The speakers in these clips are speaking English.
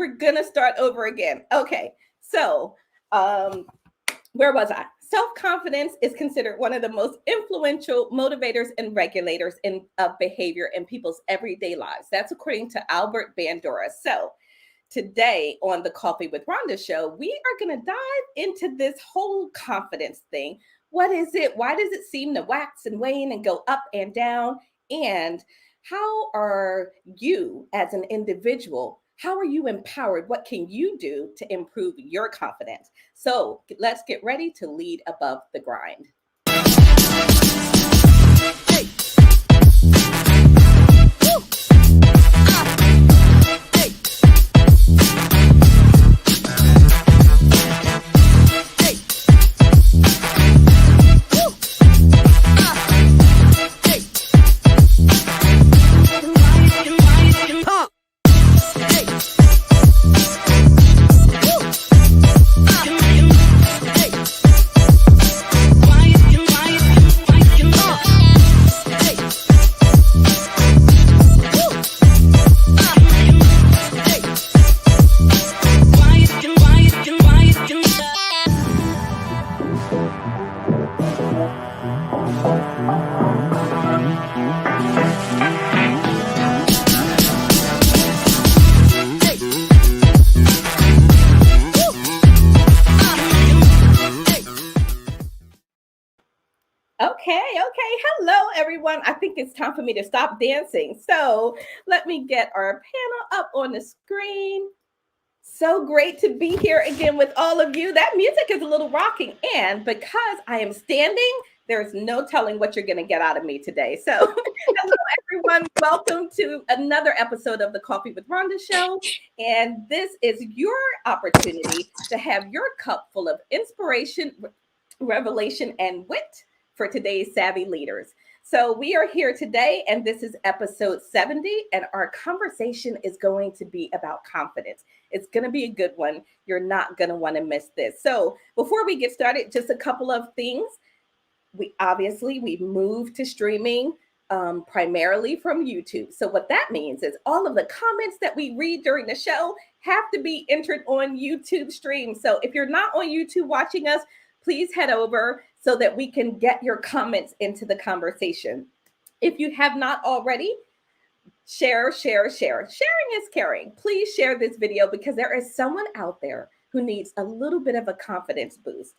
we're going to start over again. Okay. So, where was I? Self-confidence is considered one of the most influential motivators and regulators of behavior in people's everyday lives. That's according to Albert Bandura. So today on the Coffee with Rhonda show, we are going to dive into this whole confidence thing. What is it? Why does it seem to wax and wane and go up and down? And how are you as an individual, how are you empowered? What can you do to improve your confidence? So let's get ready to lead above the grind. Hey. Okay. Hello, everyone. I think it's time for me to stop dancing. So let me get our panel up on the screen. So great to be here again with all of you. That music is a little rocking. And because I am standing, there's no telling what you're going to get out of me today. So hello, everyone. Welcome to another episode of the Coffee with Rhonda show. And this is your opportunity to have your cup full of inspiration, revelation, and wit for today's savvy leaders. So we are here today, and this is episode 70, and our conversation is going to be about confidence. It's going to be a good one. You're not going to want to miss this. So before we get started, just a couple of things. We've moved to streaming primarily from YouTube. So what that means is all of the comments that we read during the show have to be entered on YouTube stream. So if you're not on YouTube watching us, please head over so that we can get your comments into the conversation. If you have not already, share. Sharing is caring. Please share this video because there is someone out there who needs a little bit of a confidence boost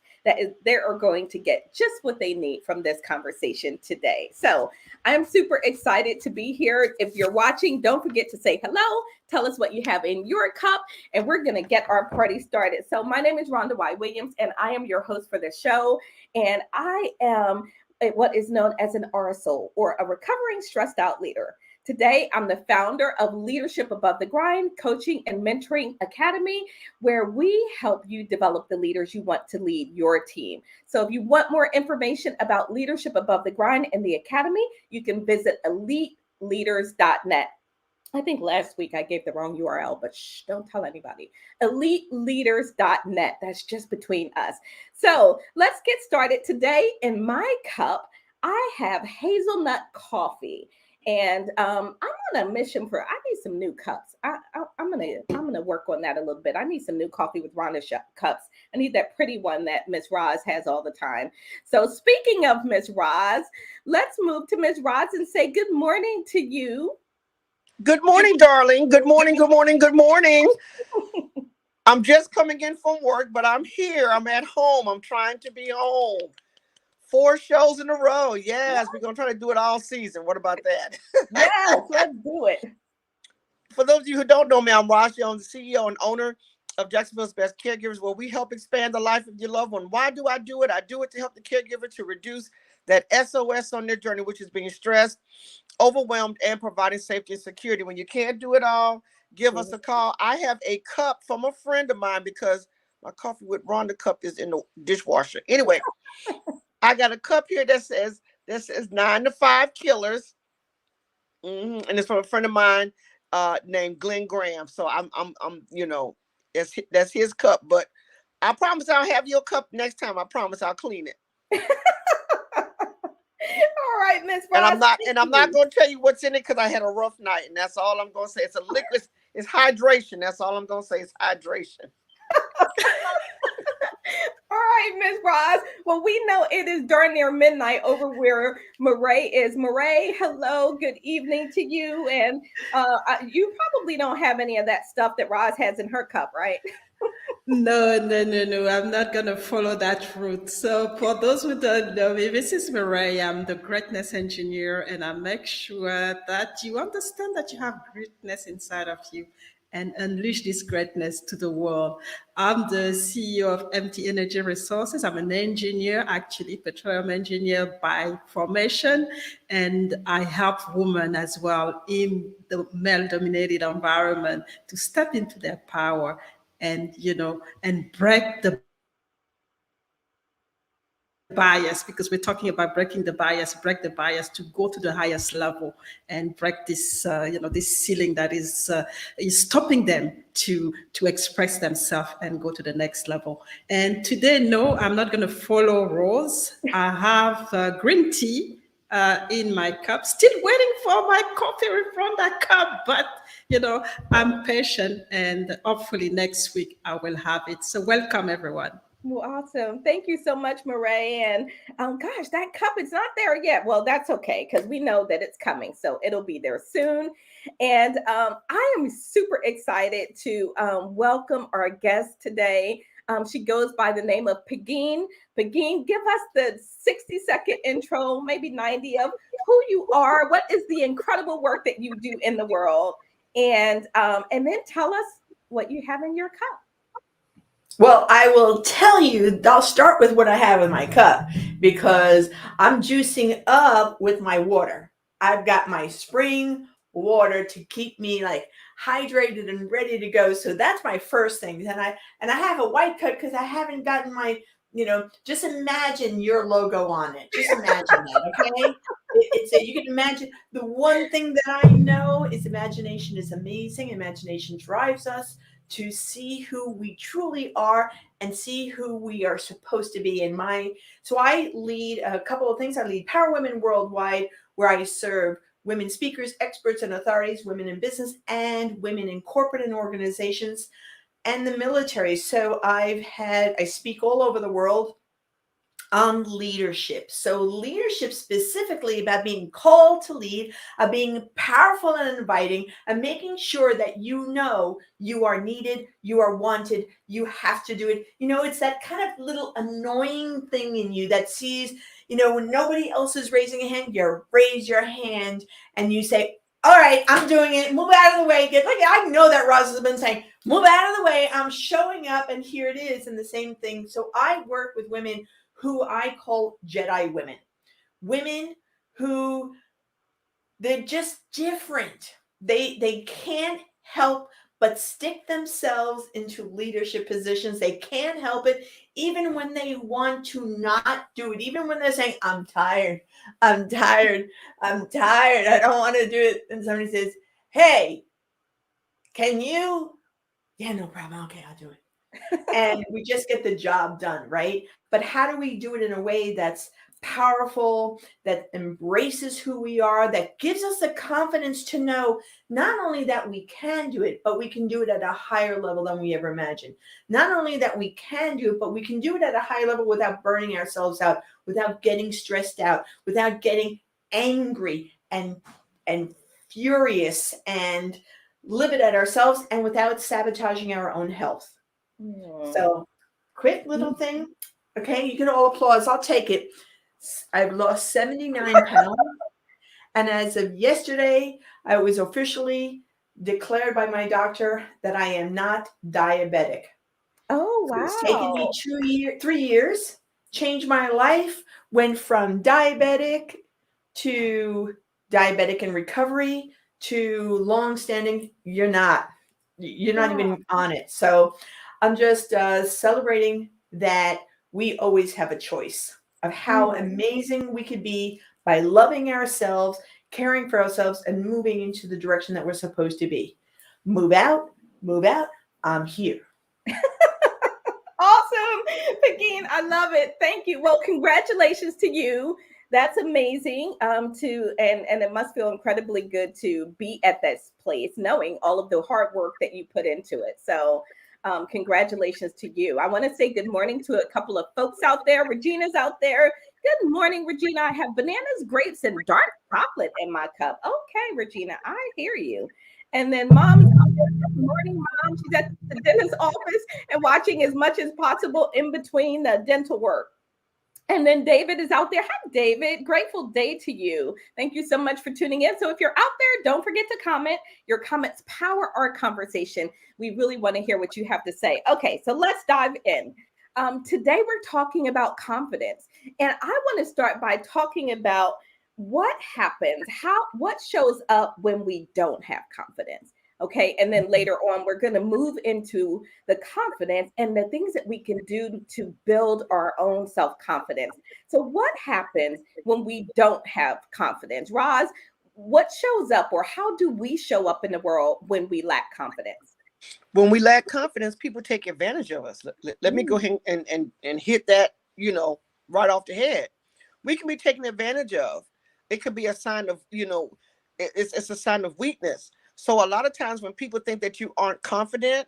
they are going to get just what they need from this conversation today. So I'm super excited to be here. If you're watching, don't forget to say hello. Tell us what you have in your cup, and we're going to get our party started. So my name is Rhonda Y. Williams, and I am your host for the show. And I am what is known as an RSO, or a recovering stressed out leader. Today, I'm the founder of Leadership Above the Grind Coaching and Mentoring Academy, where we help you develop the leaders you want to lead your team. So if you want more information about Leadership Above the Grind and the Academy, you can visit eliteleaders.net. I think last week I gave the wrong URL, but don't tell anybody. eliteleaders.net. That's just between us. So let's get started. Today in my cup, I have hazelnut coffee. And I'm on a mission I need some new cups. I'm gonna work on that a little bit. I need some new Coffee with Rhonda cups. I need that pretty one that Miss Roz has all the time. So speaking of Miss Roz, let's move to Miss Roz and say good morning to you. Good morning, darling. Good morning. I'm just coming in from work, but I'm here. I'm at home. I'm trying to be home. 4 shows in a row. Yes, we're going to try to do it all season. What about that? Yes, let's do it. For those of you who don't know me, I'm Roz Jones, the CEO and owner of Jacksonville's Best Caregivers, where we help expand the life of your loved one. Why do I do it? I do it to help the caregiver to reduce that SOS on their journey, which is being stressed, overwhelmed, and providing safety and security. When you can't do it all, give us a call. I have a cup from a friend of mine because my Coffee with Rhonda cup is in the dishwasher. Anyway, I got a cup here that says 9 to 5 killers. And it's from a friend of mine named Glenn Graham. So I'm that's his cup. But I promise I'll have your cup next time. I promise I'll clean it. All right, Miss Ross. And I'm not going to tell you what's in it because I had a rough night, and that's all I'm going to say. It's hydration. That's all I'm gonna say. It's hydration. All right, Miss Roz. Well, we know it is darn near midnight over where Mireille is. Mireille, hello, good evening to you. And you probably don't have any of that stuff that Roz has in her cup, right? No, no, no, no. I'm not going to follow that route. So, for those who don't know me, this is Mireille. I'm the greatness engineer, and I make sure that you understand that you have greatness inside of you and unleash this greatness to the world. I'm the CEO of MT Energy Resources. I'm an engineer, actually, petroleum engineer by formation, and I help women as well in the male dominated environment to step into their power and and break the bias, because we're talking about break the bias to go to the highest level and break this this ceiling that is stopping them to express themselves and go to the next level. And today, no, I'm not going to follow Rose. I have green tea in my cup, still waiting for my coffee from that cup, but I'm patient, and hopefully next week I will have it. So welcome, everyone. Well, awesome. Thank you so much, Mireille. And gosh, that cup is not there yet. Well, that's okay because we know that it's coming. So it'll be there soon. And I am super excited to welcome our guest today. She goes by the name of Pegine. Pegine, give us the 60-second intro, maybe 90, of who you are. What is the incredible work that you do in the world? And then tell us what you have in your cup. Well, I will tell you, I'll start with what I have in my cup because I'm juicing up with my water. I've got my spring water to keep me like hydrated and ready to go. So that's my first thing. And I have a white cup because I haven't gotten my, just imagine your logo on it. Just imagine that, okay? You can imagine. The one thing that I know is imagination is amazing. Imagination drives us to see who we truly are and see who we are supposed to be. So I lead a couple of things. I lead Power Women Worldwide, where I serve women speakers, experts, and authorities, women in business, and women in corporate and organizations, and the military. So I speak all over the world on leadership. So leadership specifically about being called to lead, being powerful and inviting, and making sure that you are needed, you are wanted, you have to do it. It's that kind of little annoying thing in you that sees, when nobody else is raising a hand, you raise your hand and you say, all right, I'm doing it. Move out of the way. I know that Roz has been saying, move out of the way. I'm showing up, and here it is. And the same thing. So I work with women who I call Jedi women. Women who, they're just different. They can't help but stick themselves into leadership positions. They can't help it, even when they want to not do it. Even when they're saying, I'm tired, I don't want to do it. And somebody says, hey, can you? Yeah, no problem. Okay, I'll do it. And we just get the job done, right? But how do we do it in a way that's powerful, that embraces who we are, that gives us the confidence to know not only that we can do it, but we can do it at a higher level than we ever imagined. Not only that we can do it, but we can do it at a high level without burning ourselves out, without getting stressed out, without getting angry and furious and livid at ourselves, and without sabotaging our own health. So, quick little thing. Okay, you can all applause. I'll take it. I've lost 79 pounds. And as of yesterday, I was officially declared by my doctor that I am not diabetic. Oh, wow. So it's taken me 3 years, changed my life, went from diabetic to diabetic in recovery to long-standing. You're not even on it. So I'm just celebrating that we always have a choice of how amazing we could be by loving ourselves, caring for ourselves, and moving into the direction that we're supposed to be. Move out. I'm here. Awesome. Pegine, I love it. Thank you. Well, congratulations to you. That's amazing. And it must feel incredibly good to be at this place, knowing all of the hard work that you put into it. So congratulations to you. I want to say good morning to a couple of folks out there. Regina's out there. Good morning, Regina. I have bananas, grapes, and dark chocolate in my cup. Okay, Regina, I hear you. And then mom's out there. Good morning, mom. She's at the dentist's office and watching as much as possible in between the dental work. And then David is out there. Hi, David. Grateful day to you. Thank you so much for tuning in. So if you're out there, don't forget to comment. Your comments power our conversation. We really want to hear what you have to say. Okay, so let's dive in. Today we're talking about confidence. And I want to start by talking about what happens, what shows up when we don't have confidence. Okay. And then later on, we're going to move into the confidence and the things that we can do to build our own self-confidence. So what happens when we don't have confidence? Roz, what shows up, or how do we show up in the world when we lack confidence? When we lack confidence, people take advantage of us. Let me go ahead and hit that, right off the head. We can be taken advantage of. It could be a sign of, it's a sign of weakness. So a lot of times when people think that you aren't confident,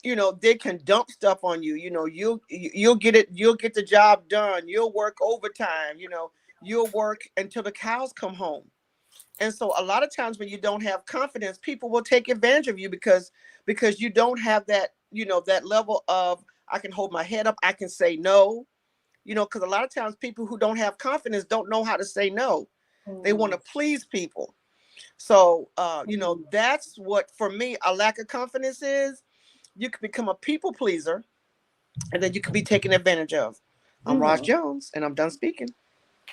they can dump stuff on you. You'll get the job done. You'll work overtime. You'll work until the cows come home. And so a lot of times when you don't have confidence, people will take advantage of you because you don't have that, that level of, I can hold my head up. I can say no, because a lot of times people who don't have confidence don't know how to say no. They want to please people. So, that's what, for me, a lack of confidence is. You can become a people pleaser, and then you can be taken advantage of. I'm Roz Jones, and I'm done speaking.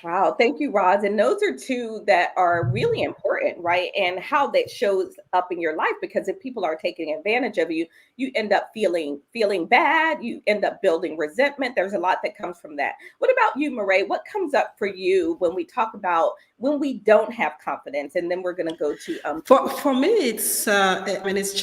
Wow. Thank you, Roz. And those are two that are really important, right? And how that shows up in your life, because if people are taking advantage of you, you end up feeling bad. You end up building resentment. There's a lot that comes from that. What about you, Mireille? What comes up for you when we talk about when we don't have confidence? And then we're going to go to for me, it's it's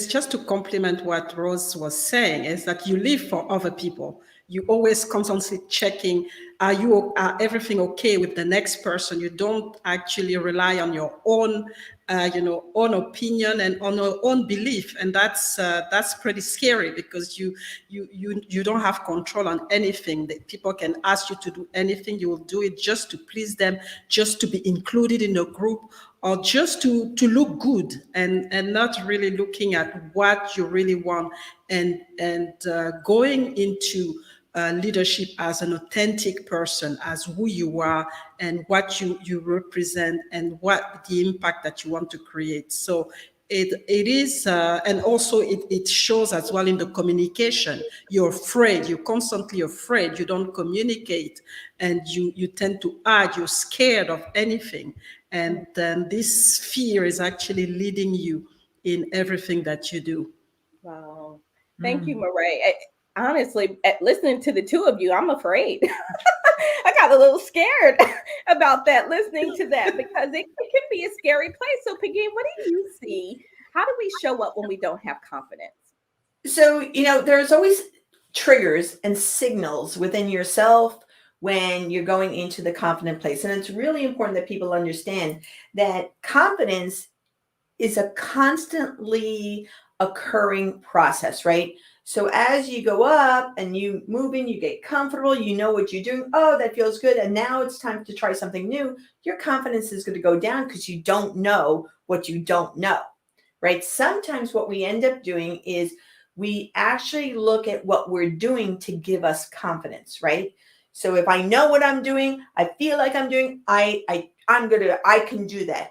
just to complement what Rose was saying, is that you live for other people. You always constantly checking, are everything okay with the next person? You don't actually rely on your own, own opinion and on your own belief, and that's pretty scary, because you don't have control on anything. That people can ask you to do anything, you will do it just to please them, just to be included in a group, or just to look good, and not really looking at what you really want, and going into leadership as an authentic person, as who you are and what you represent, and what the impact that you want to create. So it is, and also it shows as well in the communication. You're afraid, you're constantly afraid, you don't communicate, and you tend to hide, you're scared of anything. And then this fear is actually leading you in everything that you do. Wow. Thank you, Mireille. Honestly, listening to the two of you, I'm afraid. I got a little scared about that, listening to that, because it can be a scary place. So, Pegine, what do you see? How do we show up when we don't have confidence? So, there's always triggers and signals within yourself when you're going into the confident place. And it's really important that people understand that confidence is a constantly occurring process, right? So as you go up and you move in, you get comfortable, you know what you're doing. Oh, that feels good. And now it's time to try something new. Your confidence is going to go down because you don't know what you don't know, right? Sometimes what we end up doing is we actually look at what we're doing to give us confidence, right? So if I know what I'm doing, I feel like I'm doing, I can do that.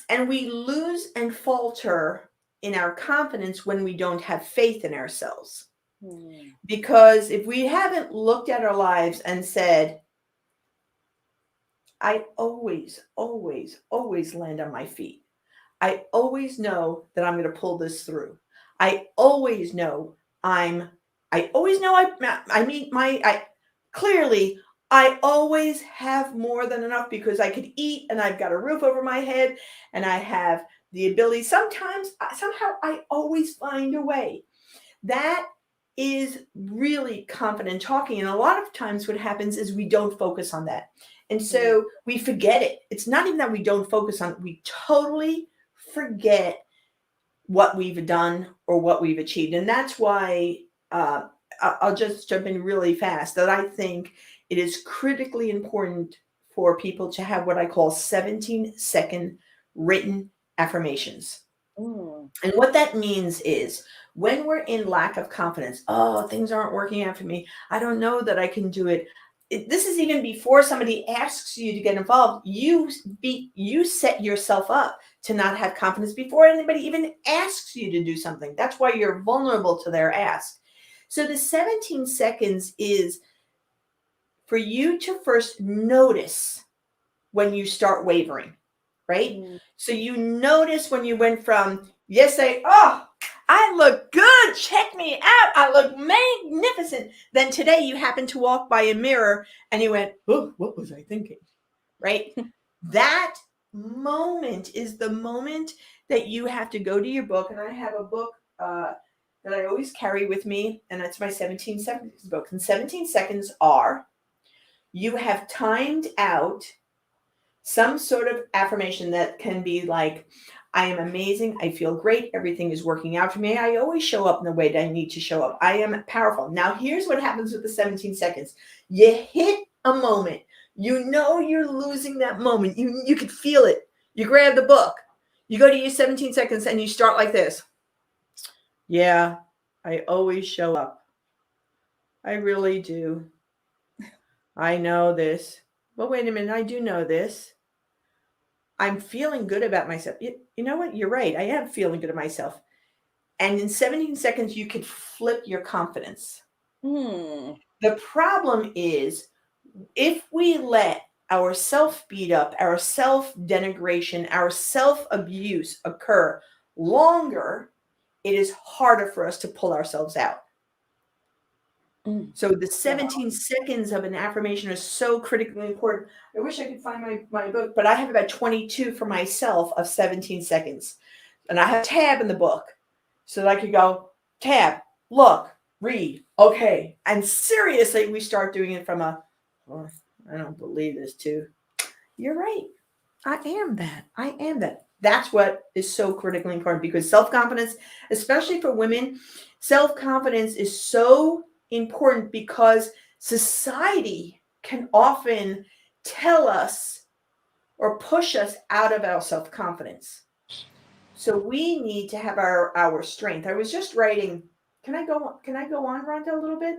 And we lose and falter in our confidence when we don't have faith in ourselves. Because if we haven't looked at our lives and said, I always, always, always land on my feet. I always know that I'm going to pull this through. I always know clearly I always have more than enough because I could eat and I've got a roof over my head and I have the ability. Somehow I always find a way. That is really confident talking. And a lot of times what happens is we don't focus on that. And so we forget it. It's not even that we don't focus on it. We totally forget what we've done or what we've achieved. And that's why I'll just jump in really fast, that I think it is critically important for people to have what I call 17-second written affirmations. And what that means is when we're in lack of confidence, oh, things aren't working out for me, I don't know that I can do it. This is even before somebody asks you to get involved. You set yourself up to not have confidence before anybody even asks you to do something. That's why you're vulnerable to their ask. So the 17 seconds is for you to first notice when you start wavering, right? So you notice when you went from yesterday, oh, I look good, check me out, I look magnificent. Then today you happen to walk by a mirror and you went, oh, what was I thinking, right? That moment is the moment that you have to go to your book. And I have a book that I always carry with me, and that's my 17 seconds book. And 17 seconds are, you have timed out some sort of affirmation that can be like, I am amazing, I feel great, everything is working out for me, I always show up in the way that I need to show up, I am powerful. Now here's what happens with the 17 seconds. You hit a moment. You know you're losing that moment. You could feel it. You grab the book. You go to your 17 seconds and you start like this. Yeah, I always show up. I really do. I know this. But wait a minute, I do know this. I'm feeling good about myself. You know what? You're right. I am feeling good about myself. And in 17 seconds, you could flip your confidence. The problem is, if we let our self-beat up, our self-denigration, our self-abuse occur longer, it is harder for us to pull ourselves out. So the 17 seconds of an affirmation is so critically important. I wish I could find my book, but I have about 22 for myself of 17 seconds. And I have a tab in the book so that I could go, tab, look, read, okay. And seriously, we start doing it from a, oh, I don't believe this too. You're right. I am that. I am that. That's what is so critically important, because self-confidence, especially for women, self-confidence is so important because society can often tell us or push us out of our self-confidence. So we need to have our strength. I was just writing. Can I go on, Rhonda, a little bit?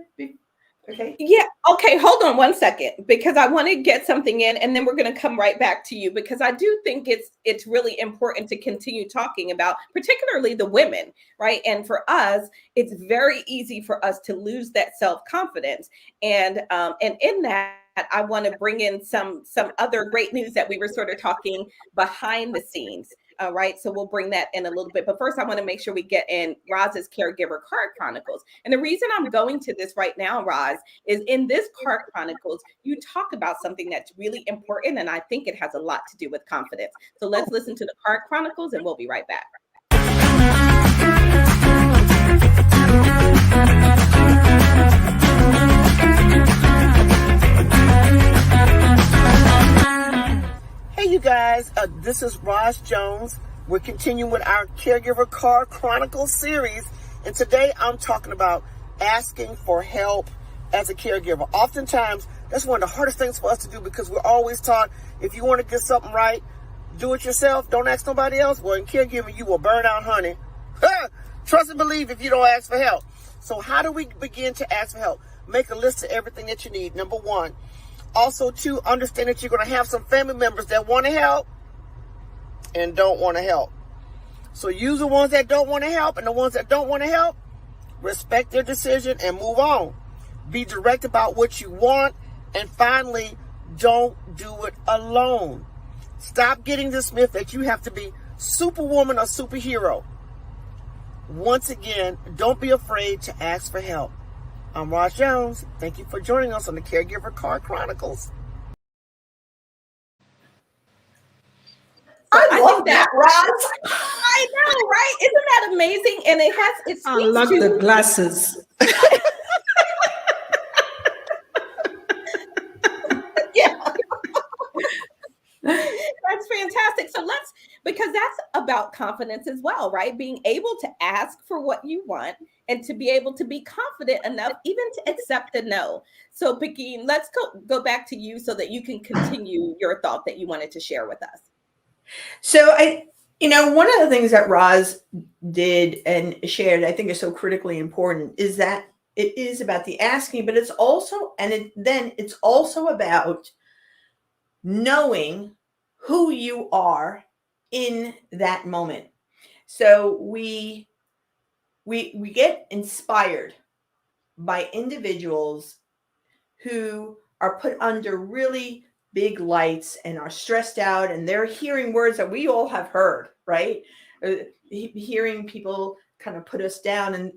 Okay. Yeah. Okay. Hold on one second, because I want to get something in, and then we're going to come right back to you, because I do think it's really important to continue talking about, particularly the women, right? And for us, it's very easy for us to lose that self-confidence. And in that, I want to bring in some other great news that we were sort of talking behind the scenes. Right. So we'll bring that in a little bit. But first, I want to make sure we get in Roz's Caregiver Card Chronicles. And the reason I'm going to this right now, Roz, is in this Card Chronicles, you talk about something that's really important. And I think it has a lot to do with confidence. So let's listen to the Card Chronicles and we'll be right back. Hey, you guys, this is Roz Jones. We're continuing with our Caregiver Card Chronicles series. And today I'm talking about asking for help as a caregiver. Oftentimes, that's one of the hardest things for us to do, because we're always taught, if you want to get something right, do it yourself. Don't ask nobody else. Well, in caregiving, you will burn out, honey. Trust and believe if you don't ask for help. So how do we begin to ask for help? Make a list of everything that you need, number one. Also, two, understand that you're going to have some family members that want to help and don't want to help. So use the ones that don't want to help, and the ones that don't want to help, respect their decision and move on. Be direct about what you want. And finally, don't do it alone. Stop getting this myth that you have to be superwoman or superhero. Once again, don't be afraid to ask for help. I'm Roz Jones. Thank you for joining us on the Caregiver Card Chronicles. I love that, Roz. I know, right? Isn't that amazing? And it I love the glasses. about confidence as well, right? Being able to ask for what you want and to be able to be confident enough even to accept the no. So Pegine, let's go back to you so that you can continue your thought that you wanted to share with us. So one of the things that Roz did and shared, I think is so critically important, is that it is about the asking, but it's also, it's also about knowing who you are in that moment. So we get inspired by individuals who are put under really big lights and are stressed out, and they're hearing words that we all have heard, right? Hearing people kind of put us down. And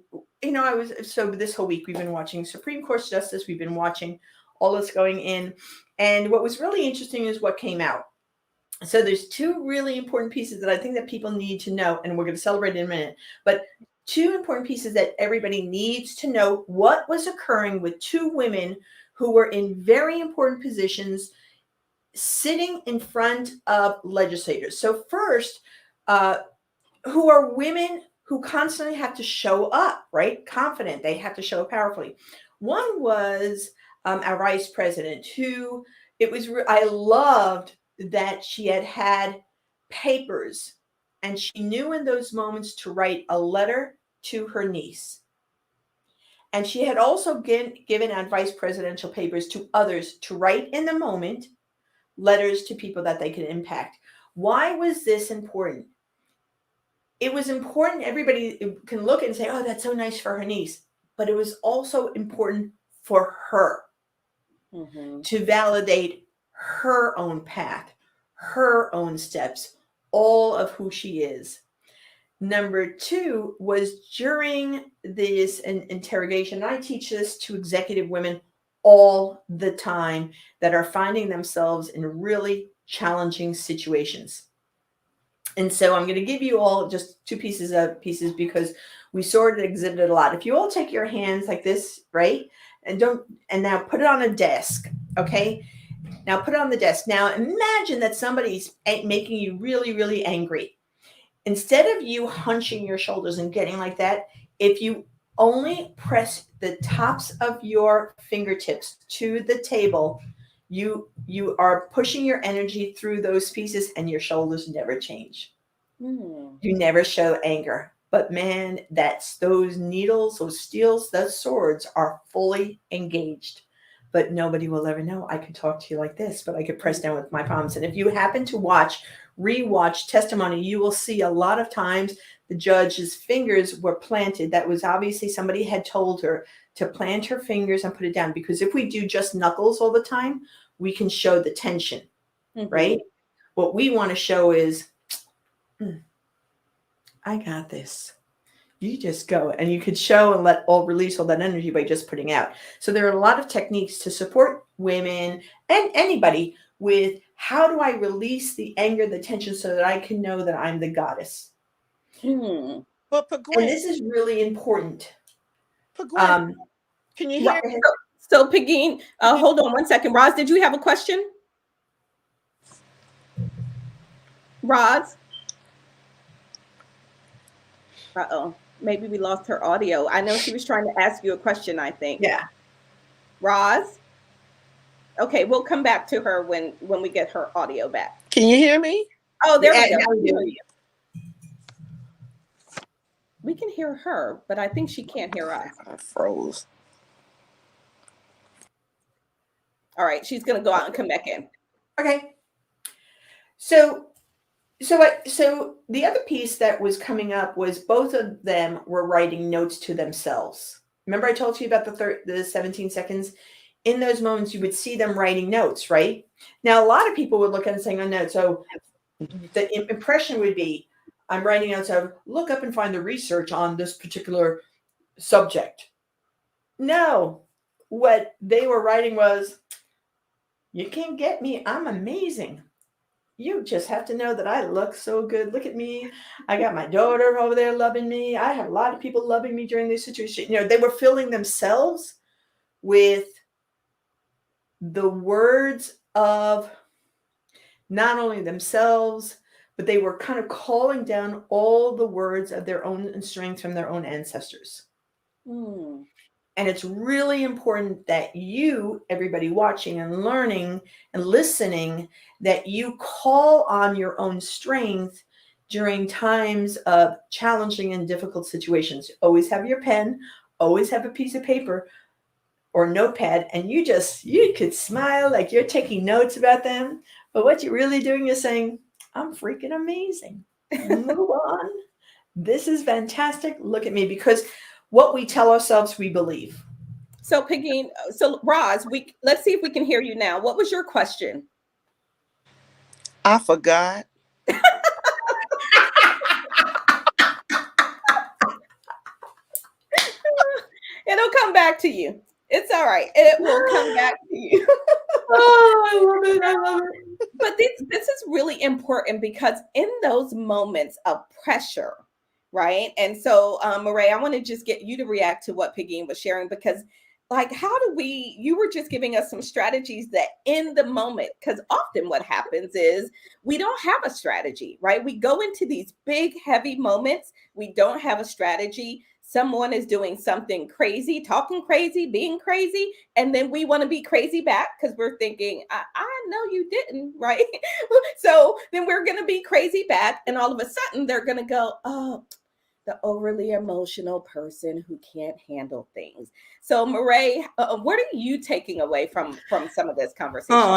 so this whole week we've been watching Supreme Court Justice, we've been watching all that's going in, and what was really interesting is what came out. So there's two really important pieces that I think that people need to know, and we're going to celebrate in a minute, but two important pieces that everybody needs to know what was occurring with two women who were in very important positions sitting in front of legislators. So first, who are women who constantly have to show up, right? Confident. They have to show up powerfully. One was our vice president, who I loved that she had papers, and she knew in those moments to write a letter to her niece. And she had also given out vice presidential papers to others to write in the moment letters to people that they could impact. Why was this important? It was important. Everybody can look and say, oh, that's so nice for her niece. But it was also important for her to validate her own path, her own steps, all of who she is. Number two was during this interrogation. I teach this to executive women all the time that are finding themselves in really challenging situations. And so I'm going to give you all just two pieces because we sort of exhibited a lot. If you all take your hands like this, right? And now put it on a desk. Okay. Now put it on the desk. Now imagine that somebody's making you really, really angry. Instead of you hunching your shoulders and getting like that, if you only press the tops of your fingertips to the table, you are pushing your energy through those pieces, and your shoulders never change. You never show anger. But man, that's those needles, those steels, those swords are fully engaged. But nobody will ever know. I could talk to you like this, but I could press down with my palms. And if you happen to rewatch testimony, you will see a lot of times the judge's fingers were planted. That was obviously somebody had told her to plant her fingers and put it down. Because if we do just knuckles all the time, we can show the tension, right? What we want to show is, I got this. You just go, and you could show and release all that energy by just putting out. So there are a lot of techniques to support women and anybody with how do I release the anger, the tension, so that I can know that I'm the goddess. But Pegine, and this is really important. Pegine, can you hear me? So Pegine, hold on one second. Roz, did you have a question? Roz? Uh-oh. Maybe we lost her audio. I know she was trying to ask you a question, I think. Yeah. Roz? Okay, we'll come back to her when we get her audio back. Can you hear me? Oh, there we Yeah, go. We can hear her, but I think she can't hear us. I froze. All right, she's going to go out and come back in. Okay. So the other piece that was coming up was both of them were writing notes to themselves. Remember I told you about the 17 seconds? In those moments, you would see them writing notes, right? Now, a lot of people would look at it and saying, oh, no. So the impression would be, I'm writing notes of, look up and find the research on this particular subject. No, what they were writing was, you can't get me. I'm amazing. You just have to know that I look so good. Look at me. I got my daughter over there loving me. I have a lot of people loving me during this situation. They were filling themselves with the words of not only themselves, but they were kind of calling down all the words of their own strength from their own ancestors. Mm. And it's really important that you, everybody watching and learning and listening, that you call on your own strength during times of challenging and difficult situations. Always have your pen, always have a piece of paper or notepad, and you could smile like you're taking notes about them. But what you're really doing is saying, I'm freaking amazing. Move on. This is fantastic. Look at me. Because what we tell ourselves, we believe. So Pegine, so Roz, let's see if we can hear you now. What was your question? I forgot. It'll come back to you. It's all right. It will come back to you. Oh, I love it. I love it. But this is really important because in those moments of pressure, right? And so, Mireille, I want to just get you to react to what Pegine was sharing, because like, you were just giving us some strategies that in the moment, because often what happens is we don't have a strategy, right? We go into these big, heavy moments. We don't have a strategy. Someone is doing something crazy, talking crazy, being crazy, and then we want to be crazy back because we're thinking, I know you didn't, right? So then we're going to be crazy back, and all of a sudden they're going to go, oh, the overly emotional person who can't handle things. So Mireille, what are you taking away from some of this conversation? Oh,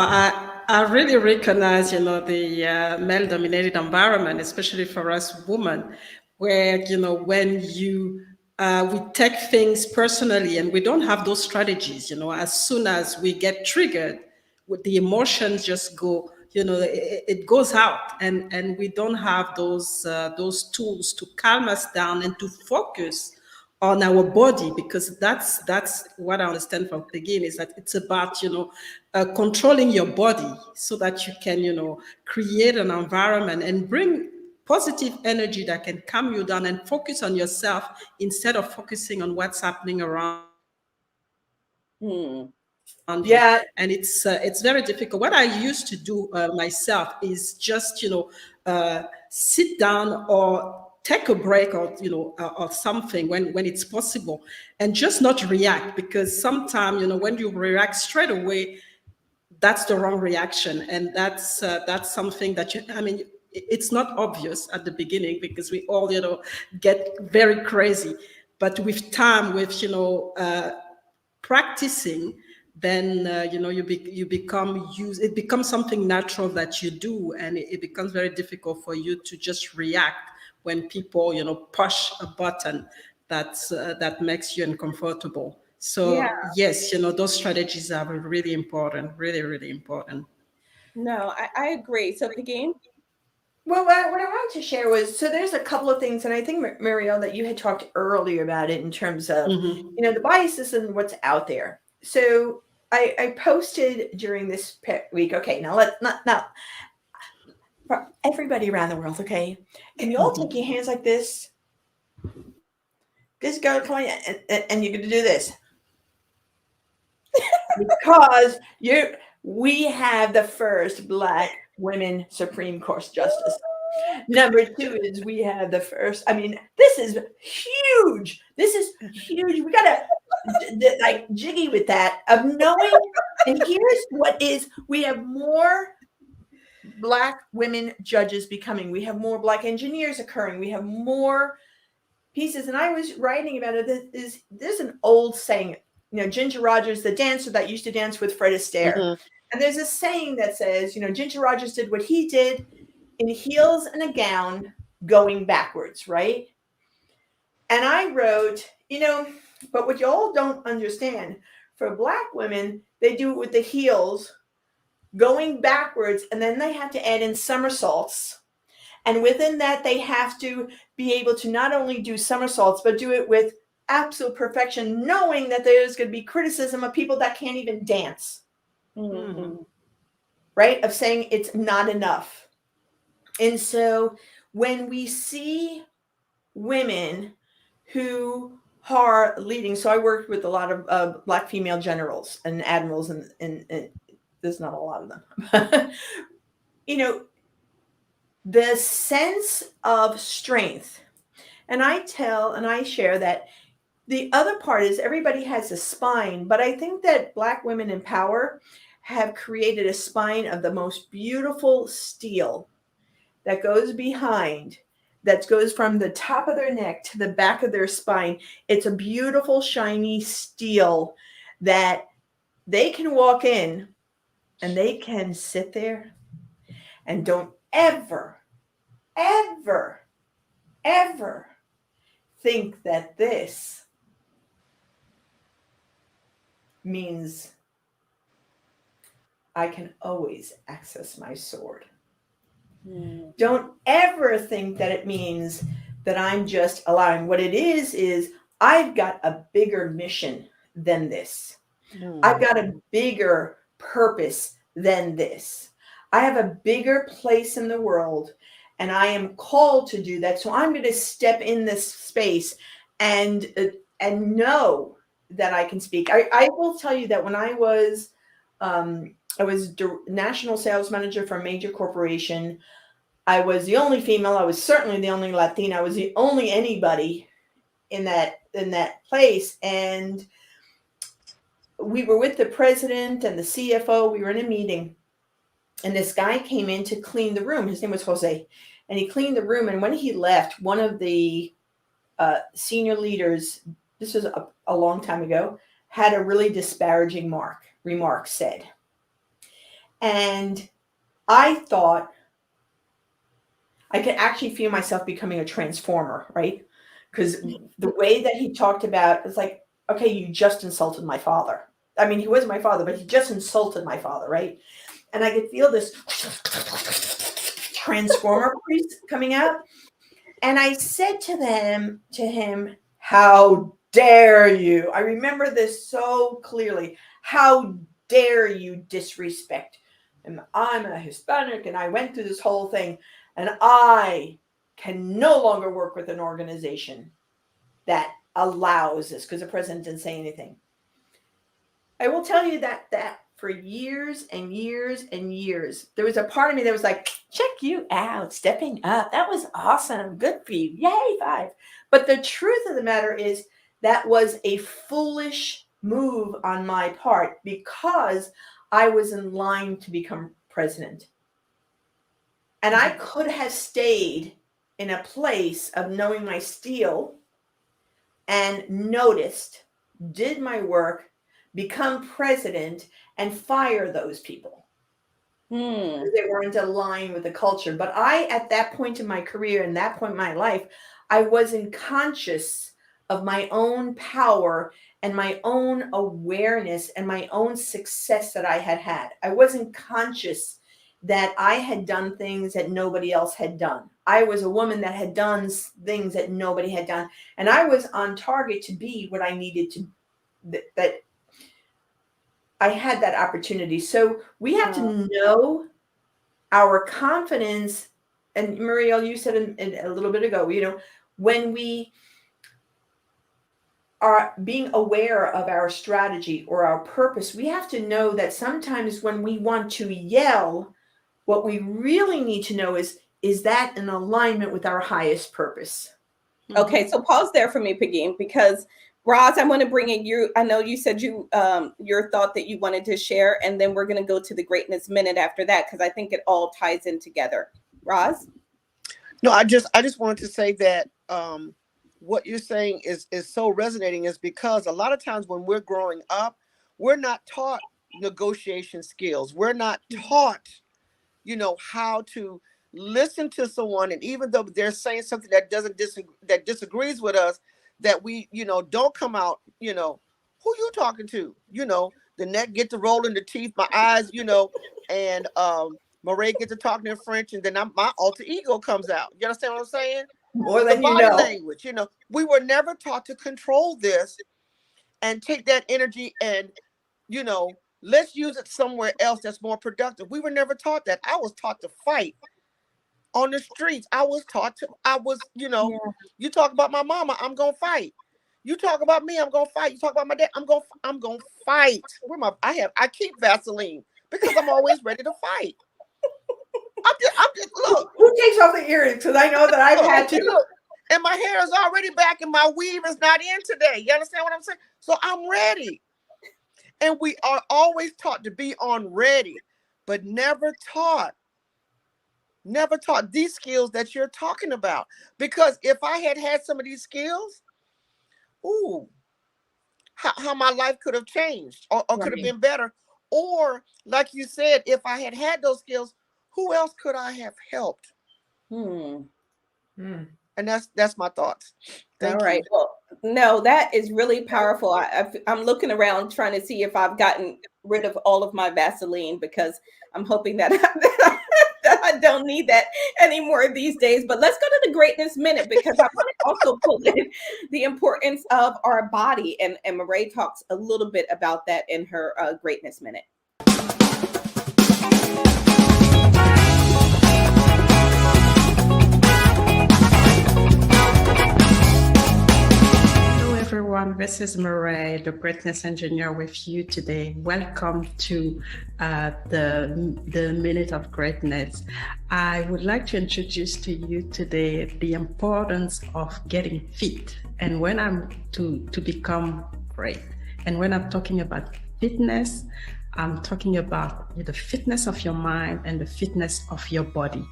I really recognize, the male-dominated environment, especially for us women, where, when we take things personally and we don't have those strategies, as soon as we get triggered, with the emotions just go, it goes out, and we don't have those tools to calm us down and to focus on our body, because that's what I understand from Pegine, is that it's about controlling your body so that you can create an environment and bring positive energy that can calm you down and focus on yourself instead of focusing on what's happening around you. Yeah. And it's very difficult. What I used to do myself is just sit down or take a break, or or something when it's possible, and just not react, because sometimes when you react straight away, that's the wrong reaction, and that's something that it's not obvious at the beginning, because we all get very crazy, but with time, with practicing, then you become used. It becomes something natural that you do, and it becomes very difficult for you to just react when people push a button that makes you uncomfortable. So Yeah. yes, those strategies are really important, really, really important. No, I agree. So Pegine? Well, what I wanted to share was, so there's a couple of things, and I think, Mireille, that you had talked earlier about it in terms of, the biases and what's out there. So I posted during this week, okay, now for everybody around the world, okay, can you all take your hands like this? This go point, and you're going to do this. Because we have the first Black women Supreme Court justice. Number 2 is we have the first. I mean, this is huge. This is huge. We gotta like jiggy with that of knowing. And here's what is: we have more Black women judges becoming. We have more Black engineers occurring. We have more pieces. And I was writing about it. There's an old saying. Ginger Rogers, the dancer that used to dance with Fred Astaire. Mm-hmm. And there's a saying that says, Ginger Rogers did what he did in heels and a gown going backwards, right? And I wrote, but what y'all don't understand, for Black women, they do it with the heels going backwards, and then they have to add in somersaults. And within that, they have to be able to not only do somersaults, but do it with absolute perfection, knowing that there's going to be criticism of people that can't even dance. Mm-hmm. Right? Of saying it's not enough. And so when we see women who are leading, so I worked with a lot of Black female generals and admirals, and there's not a lot of them. the sense of strength. And I share that the other part is everybody has a spine, but I think that Black women in power have created a spine of the most beautiful steel that goes behind, that goes from the top of their neck to the back of their spine. It's a beautiful, shiny steel that they can walk in and they can sit there and don't ever, ever, ever think that this means I can always access my sword. Don't ever think that it means that I'm just allowing. What it is I've got a bigger mission than this. I've got a bigger purpose than this. I have a bigger place in the world, and I am called to do that. So I'm going to step in this space and know that I can speak. I will tell you that when I was national sales manager for a major corporation. I was the only female. I was certainly the only Latina. I was the only anybody in that place. And we were with the president and the CFO. We were in a meeting, and this guy came in to clean the room. His name was Jose, and he cleaned the room. And when he left, one of the senior leaders, this was a long time ago, had a really disparaging remark said. And I thought, I could actually feel myself becoming a transformer, right? Because the way that he talked about, it's like, okay, you just insulted my father. I mean, he was my father, but he just insulted my father, right? And I could feel this transformer priest coming out. And I said to him, how dare you? I remember this so clearly. How dare you disrespect? And I'm a Hispanic, and I went through this whole thing. And I can no longer work with an organization that allows this, because the president didn't say anything. I will tell you that for years and years and years, there was a part of me that was like, check you out, stepping up. That was awesome. Good for you. Yay, 5. But the truth of the matter is that was a foolish move on my part, because I was in line to become president. And I could have stayed in a place of knowing my steel and noticed, did my work, become president, and fire those people. Because they weren't aligned with the culture. But I, at that point in my career, and that point in my life, I wasn't conscious of my own power and my own awareness and my own success that I had. I wasn't conscious that I had done things that nobody else had done. I was a woman that had done things that nobody had done. And I was on target to be what I needed to, that I had that opportunity. So we have to know our confidence. And Mireille, you said a little bit ago, when we are being aware of our strategy or our purpose, we have to know that sometimes when we want to yell, what we really need to know is that in alignment with our highest purpose? Okay, so pause there for me, Pegine, because Roz, I want to bring in you. I know you said your thought that you wanted to share, and then we're going to go to the greatness minute after that, because I think it all ties in together. Roz? No, I just wanted to say that what you're saying is so resonating, is because a lot of times when we're growing up, we're not taught negotiation skills. We're not taught, how to listen to someone, and even though they're saying something that that disagrees with us, that we, don't come out, who you talking to, the neck get to roll in the teeth, my eyes, and Mireille get to talking in French, and then my alter ego comes out. You understand what I'm saying? More than the body language, we were never taught to control this and take that energy and, let's use it somewhere else that's more productive. We were never taught that. I was taught to fight on the streets. You talk about my mama, I'm going to fight. You talk about me, I'm going to fight. You talk about my dad, I'm going to fight. I keep Vaseline because I'm always ready to fight. I'm just Look, Who takes off the earrings? Because I know that I've had to. look, and my hair is already back, and my weave is not in today. You understand what I'm saying? So I'm ready. And we are always taught to be on ready, but never taught these skills that you're talking about. Because if I had some of these skills, ooh, how my life could have changed or could have been better. Or like you said, if I had those skills, who else could I have helped? And that's my thoughts. Thank you. Right. Well, no, that is really powerful. I'm looking around trying to see if I've gotten rid of all of my Vaseline, because I'm hoping that I don't need that anymore these days. But let's go to the greatness minute, because I want to also pull in the importance of our body. And Mireille talks a little bit about that in her greatness minute. Everyone, this is Mireille, the greatness engineer, with you today. Welcome to the Minute of Greatness. I would like to introduce to you today the importance of getting fit, and when I'm to become great. And when I'm talking about fitness, I'm talking about the fitness of your mind and the fitness of your body.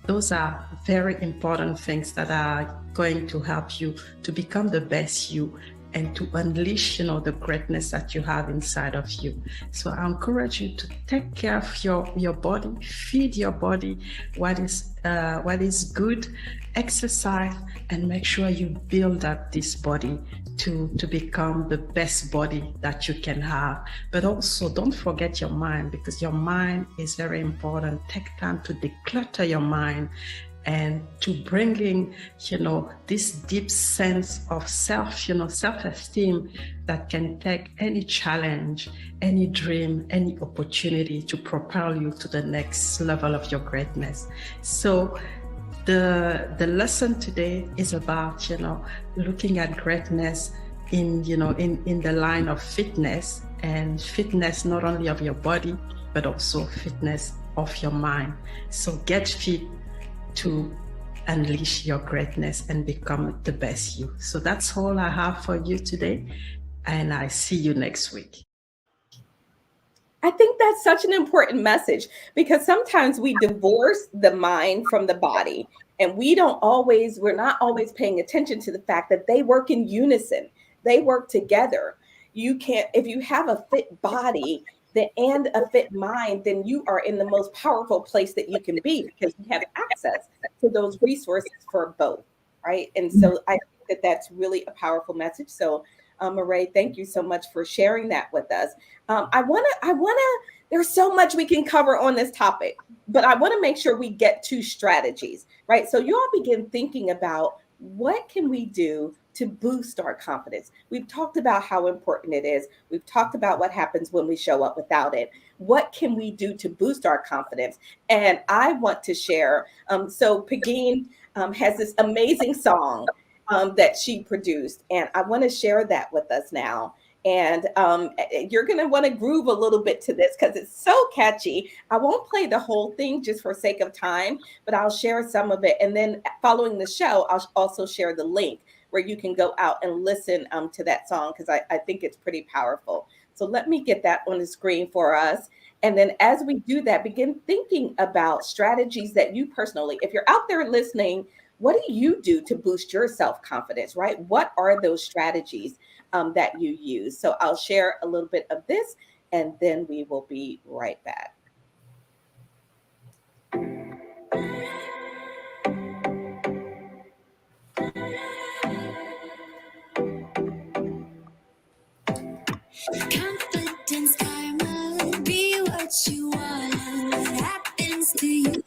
Those are very important things that are going to help you to become the best you and to unleash, the greatness that you have inside of you. So I encourage you to take care of your body, feed your body what is good, exercise, and make sure you build up this body to become the best body that you can have. But also don't forget your mind, because your mind is very important. Take time to declutter your mind and to bringing, this deep sense of self-esteem that can take any challenge, any dream, any opportunity to propel you to the next level of your greatness. So the lesson today is about, looking at greatness in the line of fitness, and fitness not only of your body, but also fitness of your mind. So get fit to unleash your greatness and become the best you. So that's all I have for you today, and I see you next week. I think that's such an important message, because sometimes we divorce the mind from the body, and we're not always paying attention to the fact that they work in unison. They work together. If you have a fit body and a fit mind, then you are in the most powerful place that you can be, because you have access to those resources for both, right? And so I think that that's really a powerful message. So Mireille, thank you so much for sharing that with us. I wanna, there's so much we can cover on this topic, but I wanna make sure we get to strategies, right? So you all begin thinking about, what can we do to boost our confidence? We've talked about how important it is. We've talked about what happens when we show up without it. What can we do to boost our confidence? And I want to share, so Pegine has this amazing song that she produced, and I want to share that with us now. And you're going to want to groove a little bit to this, because it's so catchy. I won't play the whole thing just for sake of time, but I'll share some of it. And then following the show, I'll also share the link where you can go out and listen to that song, because I think it's pretty powerful. So let me get that on the screen for us. And then as we do that, begin thinking about strategies that you personally, if you're out there listening, what do you do to boost your self-confidence, right? What are those strategies that you use? So I'll share a little bit of this, and then we will be right back. Confidence karma, be what you want. What happens to you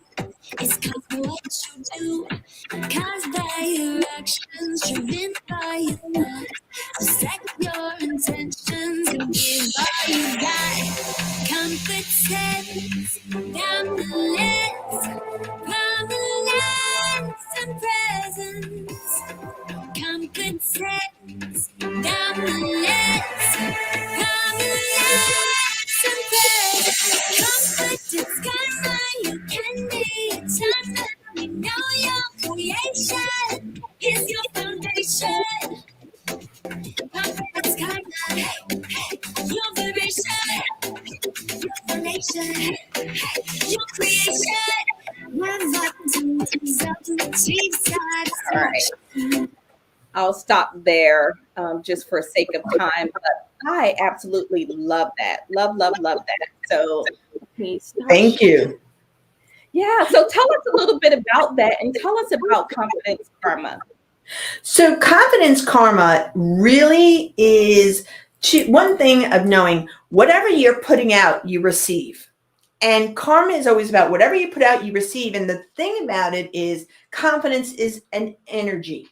is cause of what you do. Caused by your actions, driven by your thoughts. So set your intentions and give all you got. Confidence, dominance, prominence and presence. Confidence, dominance, prominence and presence. Confidence, karma, you can be a timeless. Hey, your creation. Live up to yourself to achieve All right. satisfaction. I'll stop there just for sake of time. But I absolutely love that. Love, love, love that. So let me stop. Thank you. Yeah. So tell us a little bit about that and tell us about confidence karma. So confidence karma really is one thing of knowing whatever you're putting out, you receive. And karma is always about whatever you put out, you receive. And the thing about it is confidence is an energy.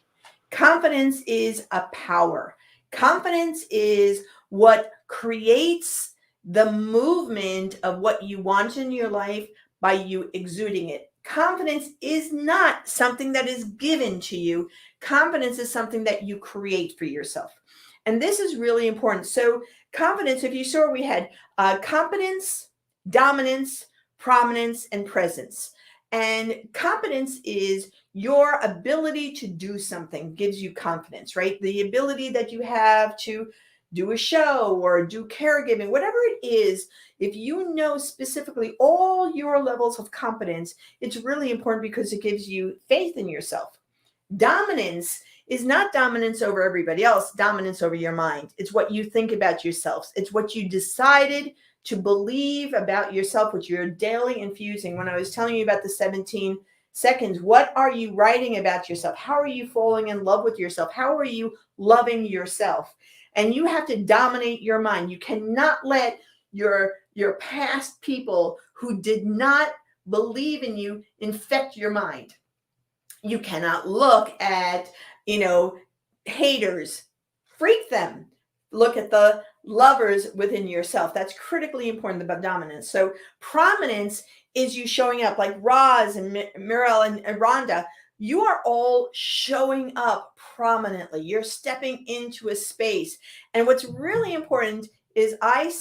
Confidence is a power. Confidence is what creates the movement of what you want in your life by you exuding it. Confidence is not something that is given to you. Confidence is something that you create for yourself. And this is really important. So confidence, if you saw, we had competence, dominance, prominence, and presence. And competence is your ability to do something, gives you confidence, right? The ability that you have to do a show or do caregiving, whatever it is. If you know specifically all your levels of competence, it's really important because it gives you faith in yourself. Dominance is not dominance over everybody else, dominance over your mind. It's what you think about yourself. It's what you decided to believe about yourself, which you're daily infusing. When I was telling you about the 17 seconds, what are you writing about yourself? How are you falling in love with yourself? How are you loving yourself? And you have to dominate your mind. You cannot let your past people who did not believe in you infect your mind. You cannot look at, haters, freak them. Look at the lovers within yourself. That's critically important about dominance. So prominence is you showing up like Roz and Mireille and Rhonda. You are all showing up prominently. You're stepping into a space. And what's really important is I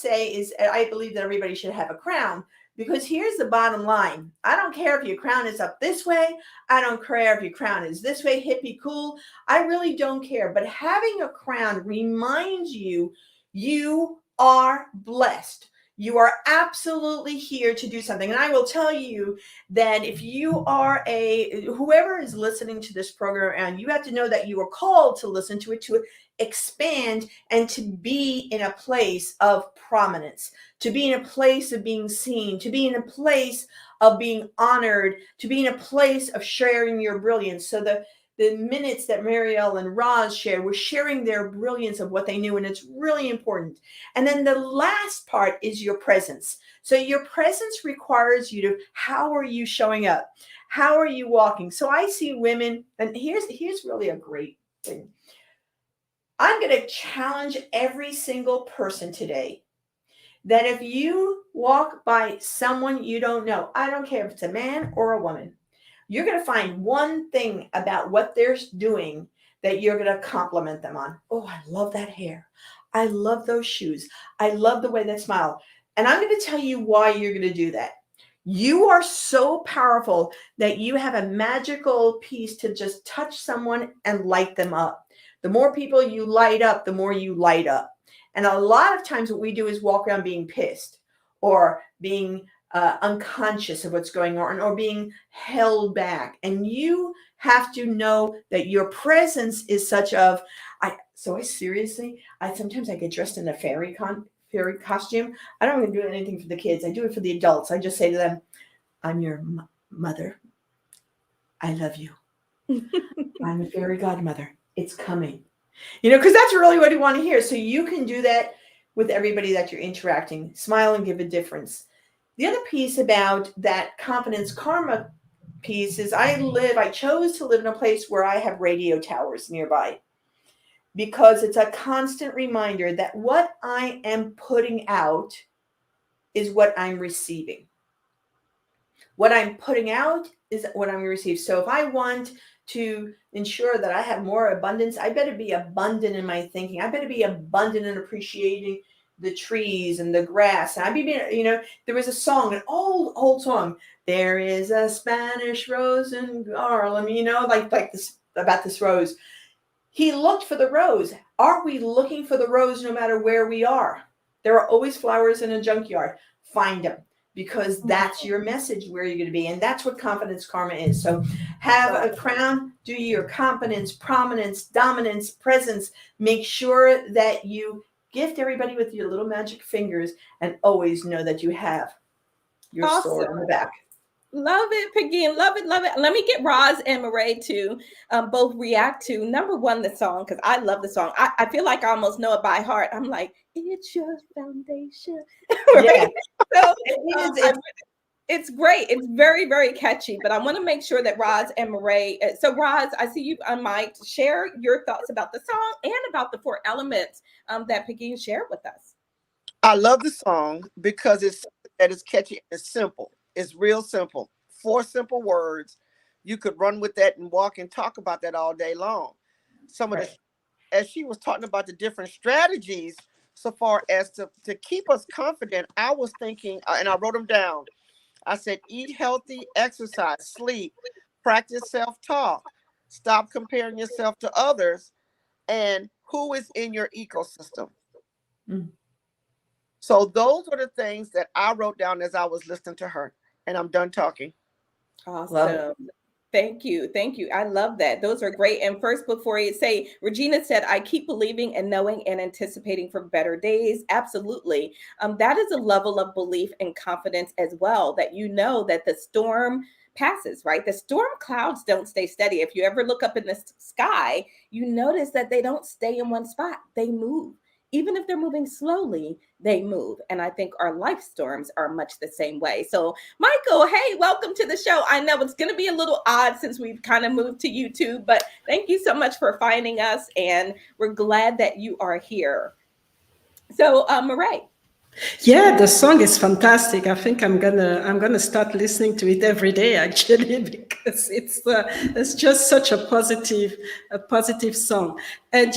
believe that everybody should have a crown. Because here's the bottom line. I don't care if your crown is up this way. I don't care if your crown is this way, hippie cool. I really don't care. But having a crown reminds you, you are blessed. You are absolutely here to do something. And I will tell you that if you are whoever is listening to this program, and you have to know that you are called to listen to it, to expand and to be in a place of prominence, to be in a place of being seen, to be in a place of being honored, to be in a place of sharing your brilliance. So the minutes that Mireille and Roz shared were sharing their brilliance of what they knew, and it's really important. And then the last part is your presence. So your presence requires you to, how are you showing up? How are you walking? So I see women, and here's really a great thing. I'm going to challenge every single person today that if you walk by someone you don't know, I don't care if it's a man or a woman, you're going to find one thing about what they're doing that you're going to compliment them on. Oh, I love that hair. I love those shoes. I love the way they smile. And I'm going to tell you why you're going to do that. You are so powerful that you have a magical piece to just touch someone and light them up. The more people you light up, the more you light up. And a lot of times what we do is walk around being pissed or being unconscious of what's going on or being held back. And you have to know that your presence is such of, sometimes I get dressed in a fairy costume. I don't even do anything for the kids. I do it for the adults. I just say to them, I'm your mother. I love you. I'm a fairy godmother. It's coming. Because that's really what you want to hear. So you can do that with everybody that you're interacting. Smile and give a difference. The other piece about that confidence karma piece is I chose to live in a place where I have radio towers nearby, because it's a constant reminder that what I am putting out is what I'm receiving. What I'm putting out is what I'm going to receive. So if I want to ensure that I have more abundance, I better be abundant in my thinking. I better be abundant in appreciating the trees and the grass. And there was a song, an old song. There is a Spanish rose in Harlem, like this, about this rose. He looked for the rose. Are we looking for the rose no matter where we are? There are always flowers in a junkyard. Find them. because that's your message where you're going to be. And that's what confidence karma is. So have a crown, do your competence, prominence, dominance, presence. Make sure that you gift everybody with your little magic fingers and always know that you have your sword on the back. Love it, Pegine. Love it, love it. Let me get Roz and Mireille to both react to number one, the song, because I love the song. I feel like I almost know it by heart. I'm like, it's your foundation. Right? Yeah. So It's it's great. It's very, very catchy. But I want to make sure that Roz and Mireille. So Roz, I see you unmiked. Share your thoughts about the song and about the 4 elements that Pegine shared with us. I love the song because it's catchy. It's simple. It's real simple. 4 simple words. You could run with that and walk and talk about that all day long. Some of the, as she was talking about the different strategies, so far as to keep us confident, I was thinking, and I wrote them down. I said, eat healthy, exercise, sleep, practice self-talk, stop comparing yourself to others, and who is in your ecosystem. Mm. So those are the things that I wrote down as I was listening to her. And I'm done talking. Awesome. Thank you. Thank you. I love that. Those are great. And first, before you say, Regina said, I keep believing and knowing and anticipating for better days. Absolutely. That is a level of belief and confidence as well, that you know that the storm passes, right? The storm clouds don't stay steady. If you ever look up in the sky, you notice that they don't stay in one spot. They move. Even if they're moving slowly, they move. And I think our life storms are much the same way. So, Michael, hey, welcome to the show. I know it's going to be a little odd since we've kind of moved to YouTube, but thank you so much for finding us. And we're glad that you are here. So, Mireille. Yeah, the song is fantastic. I think I'm gonna start listening to it every day actually because it's just such a positive song. And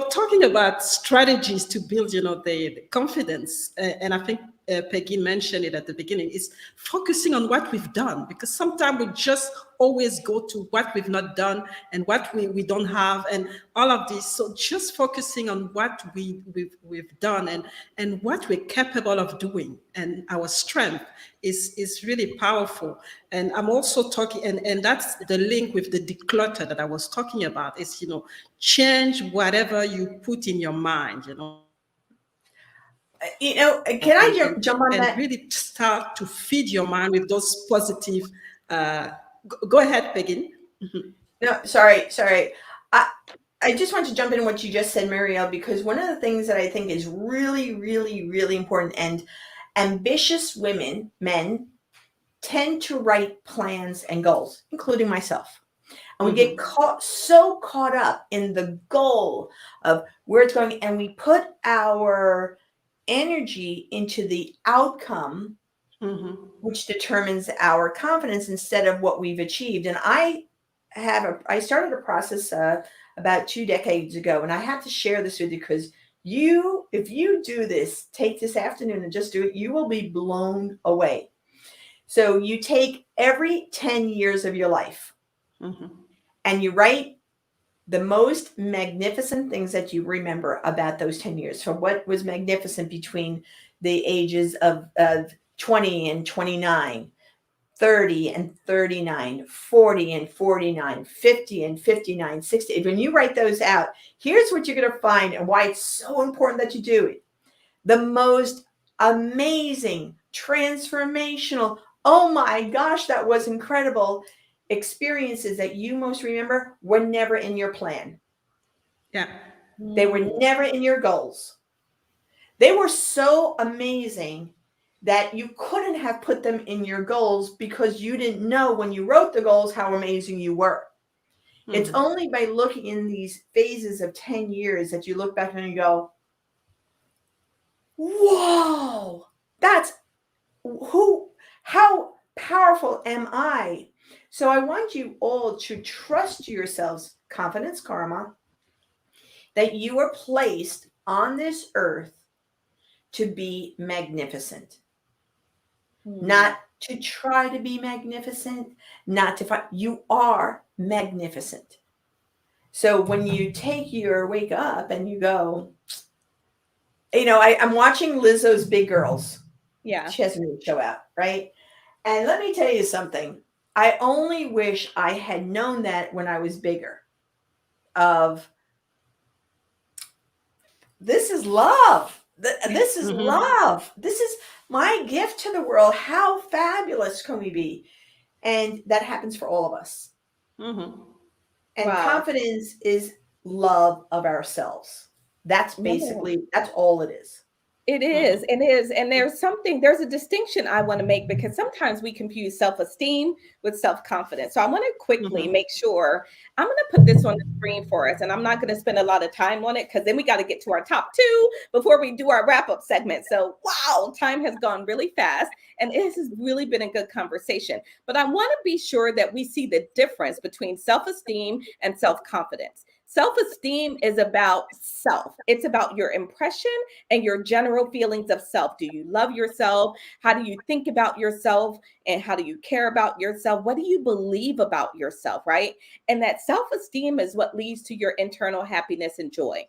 talking about strategies to build, the confidence, and I think Peggy mentioned it at the beginning, is focusing on what we've done, because sometimes we just always go to what we've not done and what we don't have and all of this. So just focusing on what we've done and what we're capable of doing and our strength is really powerful. And I'm also talking, and that's the link with the declutter that I was talking about, is, change whatever you put in your mind, can I jump on and that? really start to feed your mind with those positive. Go ahead, Peggy. No, sorry. I just want to jump in what you just said, Mireille, because one of the things that I think is really, really, really important, and ambitious men tend to write plans and goals, including myself. And we get so caught up in the goal of where it's going, and we put our energy into the outcome, which determines our confidence instead of what we've achieved. And I started a process about 2 decades ago, and I have to share this with you because if you do this, take this afternoon and just do it, you will be blown away. So you take every 10 years of your life and you write the most magnificent things that you remember about those 10 years. So what was magnificent between the ages of 20 and 29, 30 and 39, 40 and 49, 50 and 59, 60. When you write those out, here's what you're going to find and why it's so important that you do it. The most amazing, transformational, oh my gosh, that was incredible experiences that you most remember were never in your plan. Yeah. They were never in your goals. They were so amazing that you couldn't have put them in your goals because you didn't know when you wrote the goals how amazing you were. It's only by looking in these phases of 10 years that you look back and you go, whoa, how powerful am I? So I want you all to trust yourselves, confidence karma, that you are placed on this earth to be magnificent. Not to try to be magnificent, not to find, you are magnificent. So when you wake up and you go, I'm watching Lizzo's Big Girls. Yeah. She has a new show out, right? And let me tell you something. I only wish I had known that when I was bigger. Of this is love. This is Mhm. love. This is my gift to the world. How fabulous can we be? And that happens for all of us. Mhm. And Wow. confidence is love of ourselves. That's all it is. It is. It is. And there's a distinction I want to make, because sometimes we confuse self-esteem with self-confidence. So I want to quickly Mhm. make sure I'm going to put this on the screen for us. And I'm not going to spend a lot of time on it, because then we got to get to our top two before we do our wrap-up segment. So wow, time has gone really fast. And this has really been a good conversation. But I want to be sure that we see the difference between self-esteem and self-confidence. Self-esteem is about self. It's about your impression and your general feelings of self. Do you love yourself? How do you think about yourself? And how do you care about yourself? What do you believe about yourself, right? And that self-esteem is what leads to your internal happiness and joy.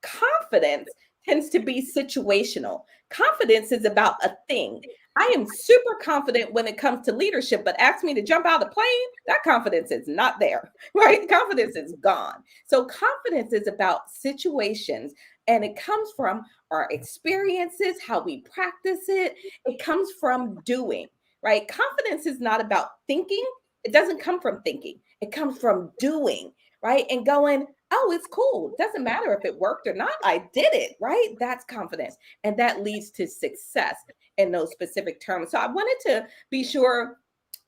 Confidence tends to be situational. Confidence is about a thing. I am super confident when it comes to leadership, but ask me to jump out of the plane, that confidence is not there, right? Confidence is gone. So confidence is about situations, and it comes from our experiences, how we practice it. It comes from doing, right? Confidence is not about thinking. It doesn't come from thinking. It comes from doing, right? And going, oh, it's cool. Doesn't matter if it worked or not. I did it, right? That's confidence. And that leads to success in those specific terms. So I wanted to be sure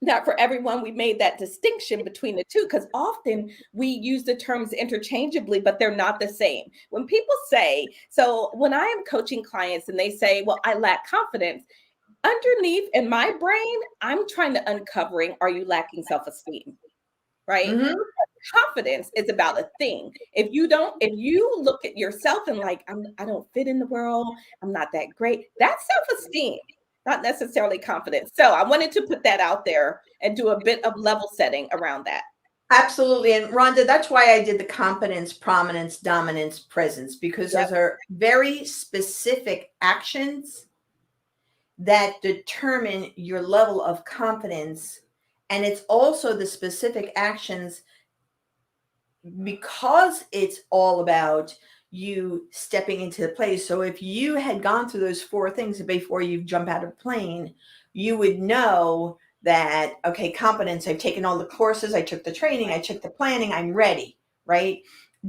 that for everyone, we made that distinction between the two, because often we use the terms interchangeably, but they're not the same. When people say, so when I am coaching clients and they say, well, I lack confidence, underneath in my brain, I'm trying to uncovering, are you lacking self-esteem? Right? Mhm. Confidence is about a thing. If you look at yourself and like, I don't fit in the world, I'm not that great, that's self-esteem, not necessarily confidence. So I wanted to put that out there and do a bit of level setting around that. Absolutely. And Rhonda, that's why I did the competence, prominence, dominance, presence, because Yep. those are very specific actions that determine your level of confidence. And it's also the specific actions, because it's all about you stepping into the place. So if you had gone through those 4 things before you jump out of a plane, you would know that, okay, competence, I've taken all the courses, I took the training, I took the planning, I'm ready, right?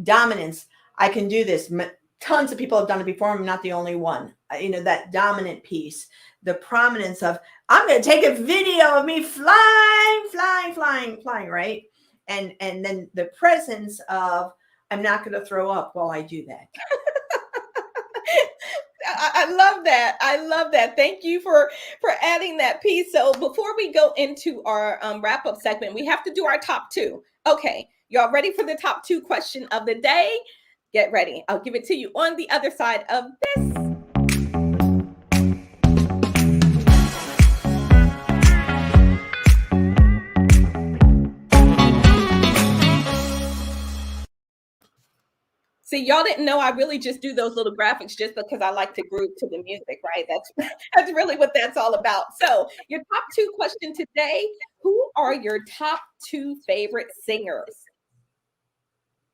Dominance, I can do this. Tons of people have done it before. I'm not the only one. That dominant piece. The prominence of, I'm going to take a video of me flying, right? And then the presence of, I'm not going to throw up while I do that. I love that. I love that. Thank you for adding that piece. So before we go into our wrap up segment, we have to do our top 2. Okay, y'all ready for the top 2 question of the day? Get ready. I'll give it to you on the other side of this. See, y'all didn't know I really just do those little graphics just because I like to groove to the music, right? That's really what that's all about. So your top 2 question today, who are your top 2 favorite singers?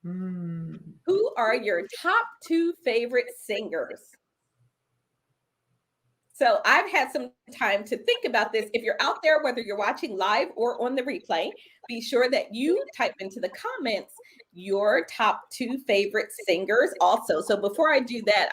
Who are your top 2 favorite singers? So I've had some time to think about this. If you're out there, whether you're watching live or on the replay, be sure that you type into the comments your top 2 favorite singers also. So before I do that,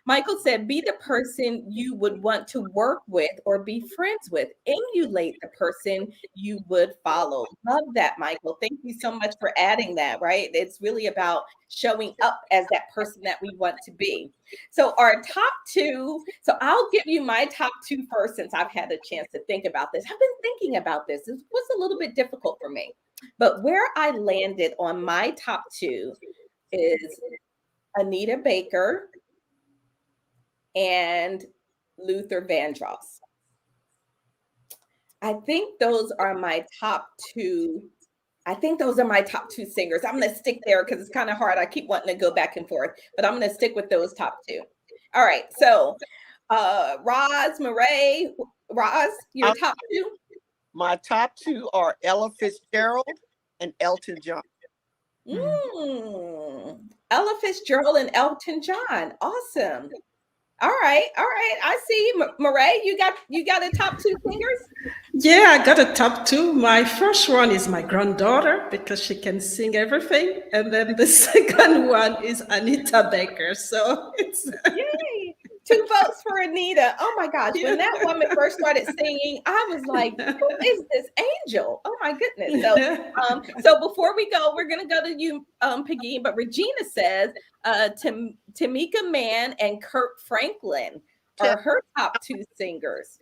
Michael said, be the person you would want to work with or be friends with. Emulate the person you would follow. Love that, Michael. Thank you so much for adding that, right? It's really about showing up as that person that we want to be. So our top 2, so I'll give you my top 2 first, since I've had a chance to think about this. I've been thinking about this. It was a little bit difficult for me. But where I landed on my top 2 is Anita Baker and Luther Vandross. I think those are my top 2. I think those are my top 2 singers. I'm going to stick there because it's kind of hard. I keep wanting to go back and forth, but I'm going to stick with those top 2. All right. So, Roz, Mireille, Roz, your Um, top two. My top two are Ella Fitzgerald and Elton John. Ella Fitzgerald and Elton John. Awesome. All right. All right. I see. Mireille, you got a top two singers? Yeah, I got a top two. My first one is my granddaughter because she can sing everything. And then the second one is Anita Baker. So it's Yay. 2 votes for Anita. Oh my gosh. When that woman first started singing, I was like, who is this angel? Oh my goodness. So before we go, we're gonna go to you, Pegine, but Regina says Tamika Mann and Kurt Franklin are her top two singers.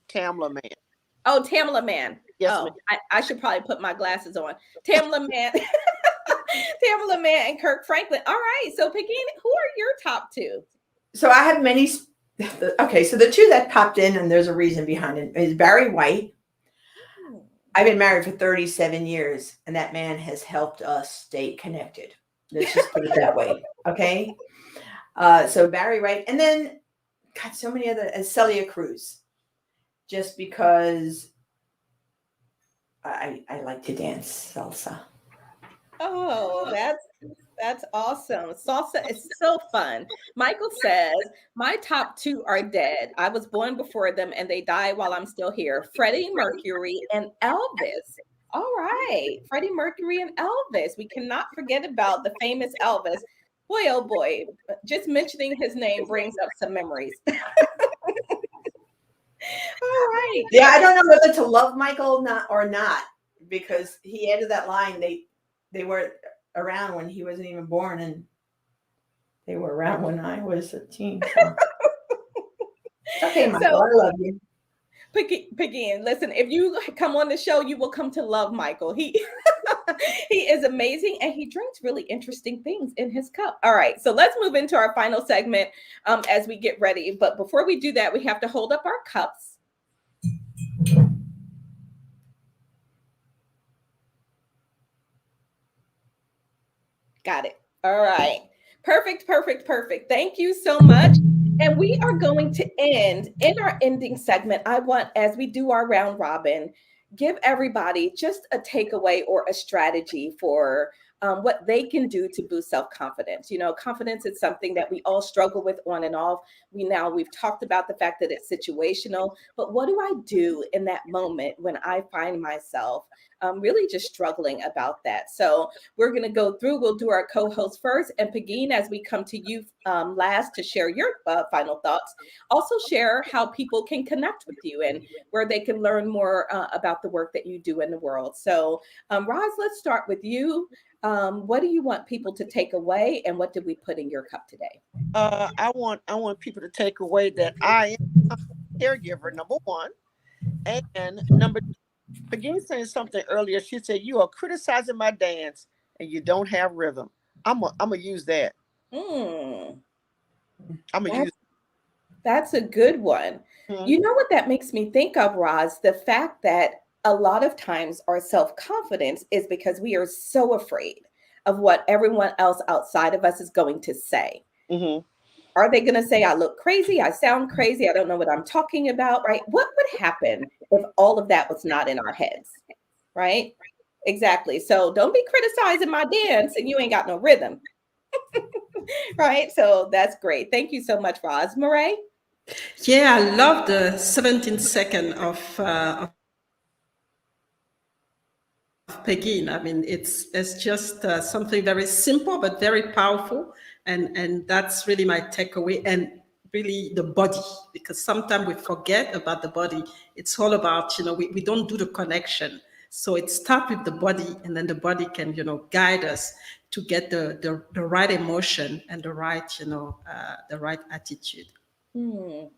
Tamla Mann. Oh, Tamla Mann. Yes, oh, ma'am. I should probably put my glasses on. Tamla Mann. Tamla Mann and Kirk Franklin. All right. So, Pegine, who are your top two? So I have many. Okay, so the two that popped in, and there's a reason behind it, is Barry White. I've been married for 37 years, and that man has helped us stay connected. Let's just put it that way. Okay. So Barry White, and then God, so many other, Celia Cruz, just because I like to dance salsa. Oh, that's awesome. Salsa is so fun. Michael says, my top two are dead. I was born before them and they died while I'm still here. Freddie Mercury and Elvis. All right. Freddie Mercury and Elvis. We cannot forget about the famous Elvis. Boy, oh boy. Just mentioning his name brings up some memories. All right. Yeah, I don't know whether to love Michael or not, because he added that line. They were around when he wasn't even born, and they were around when I was a teen. So. Okay, Michael, I love you. Pegine, listen, if you come on the show, you will come to love Michael. He is amazing, and he drinks really interesting things in his cup. All right, so let's move into our final segment as we get ready. But before we do that, we have to hold up our cups. Got it. All right. Perfect. Thank you so much. And we are going to end in our ending segment. I want, as we do our round robin, give everybody just a takeaway or a strategy for what they can do to boost self-confidence. You know, confidence is something that we all struggle with on and off. We've talked about the fact that it's situational, but what do I do in that moment when I find myself really just struggling about that? So we're going to go through, we'll do our co-host first, and Pegine, as we come to you last to share your final thoughts, also share how people can connect with you and where they can learn more about the work that you do in the world. So Roz, let's start with you. What do you want people to take away, and what did we put in your cup today? I want people to take away that I am a caregiver, number one, and number two. Pegine saying something earlier. She said, "You are criticizing my dance, and you don't have rhythm." I'm gonna use that. I'm gonna use. That's a good one. You know what that makes me think of, Roz? The fact that a lot of times our self-confidence is because we are so afraid of what everyone else outside of us is going to say. Are they going to say I look crazy? I sound crazy. I don't know what I'm talking about, right? What would happen if all of that was not in our heads, right? Exactly. So don't be criticizing my dance and you ain't got no rhythm, right? So that's great. Thank you so much, Roz. Mireille? Yeah, I love the 17 second of Pegine. I mean, it's just something very simple but very powerful, and that's really my takeaway. And really the body, because sometimes we forget about the body. It's all about, we don't do the connection. So it starts with the body, and then the body can, guide us to get the right emotion and the right, the right attitude.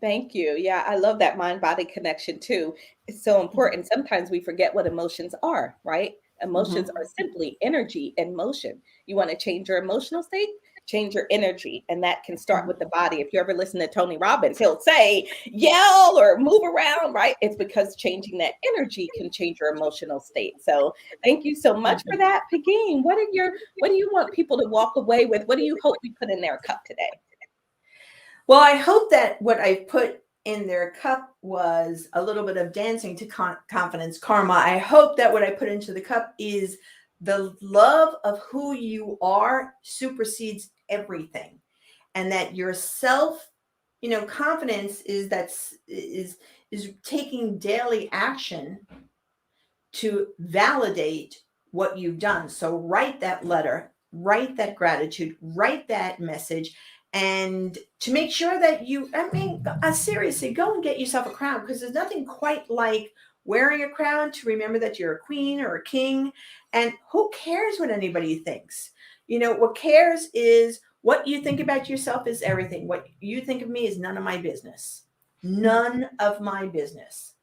Thank you. Yeah, I love that mind-body connection too. It's so important. Sometimes we forget what emotions are, right? Emotions are simply energy in motion. You want to change your emotional state? Change your energy. And that can start with the body. If you ever listen to Tony Robbins, he'll say, yell or move around, right? It's because changing that energy can change your emotional state. So thank you so much for that. Pegine, what do you want people to walk away with? What do you hope we put in their cup today? Well, I hope that what I put in their cup was a little bit of dancing to confidence karma. I hope that what I put into the cup is the love of who you are supersedes everything, and that your self, confidence is taking daily action to validate what you've done. So write that letter, write that gratitude, write that message, and to make sure that seriously, go and get yourself a crown, because there's nothing quite like wearing a crown to remember that you're a queen or a king. And who cares what anybody thinks? What cares is what you think about yourself is everything. What you think of me is none of my business. None of my business.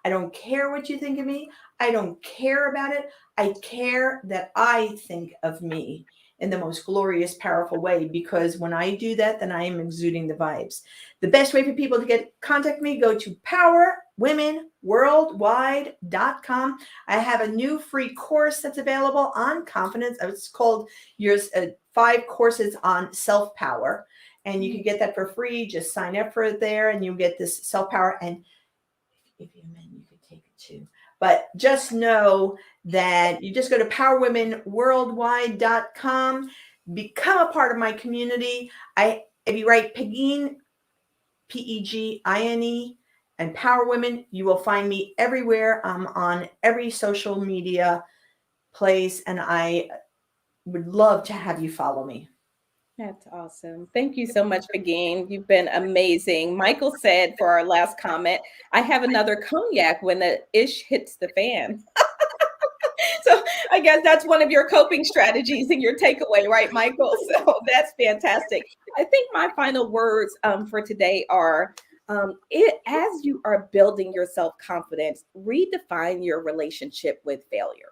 I don't care what you think of me. I don't care about it. I care that I think of me in the most glorious, powerful way, because when I do that, then I am exuding the vibes. The best way for people to contact me, go to powerwomenworldwide.com. I have a new free course that's available on confidence. It's called 5 courses on self-power. And you can get that for free. Just sign up for it there and you'll get this self-power. And if you're men, you could take it too. But just know that you just go to powerwomenworldwide.com, become a part of my community. If you write Pegine, Pegine, and Power Women, you will find me everywhere. I'm on every social media place, and I would love to have you follow me. That's awesome. Thank you so much, Pegine. You've been amazing. Michael said for our last comment, I have another cognac when the ish hits the fan. So I guess that's one of your coping strategies and your takeaway, right, Michael? So that's fantastic. I think my final words for today are as you are building your self-confidence, redefine your relationship with failure,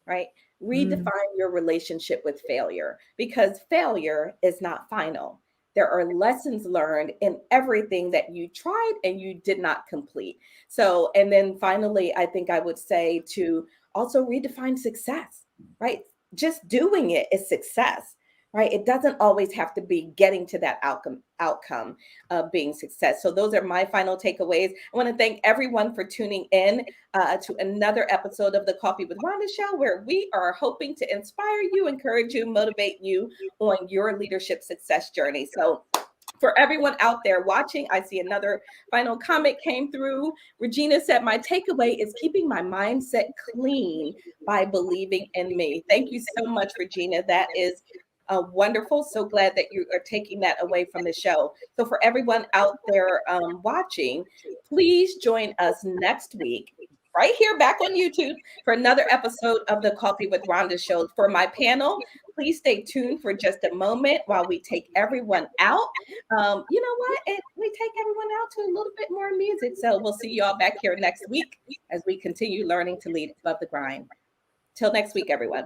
right? Redefine your relationship with failure, because failure is not final. There are lessons learned in everything that you tried and you did not complete. So, and then finally, I think I would say to also redefine success, right? Just doing it is success, right? It doesn't always have to be getting to that outcome of being success. So those are my final takeaways. I want to thank everyone for tuning in to another episode of the Coffee with Rhonda Show, where we are hoping to inspire you, encourage you, motivate you on your leadership success journey. So for everyone out there watching, I see another final comment came through. Regina said, my takeaway is keeping my mindset clean by believing in me. Thank you so much, Regina. That is wonderful. So glad that you are taking that away from the show. So for everyone out there watching, please join us next week right here back on YouTube for another episode of the Coffee with Rhonda Show. For my panel, please stay tuned for just a moment while we take everyone out. You know what? We take everyone out to a little bit more music. So we'll see you all back here next week as we continue learning to lead above the grind. Till next week, everyone.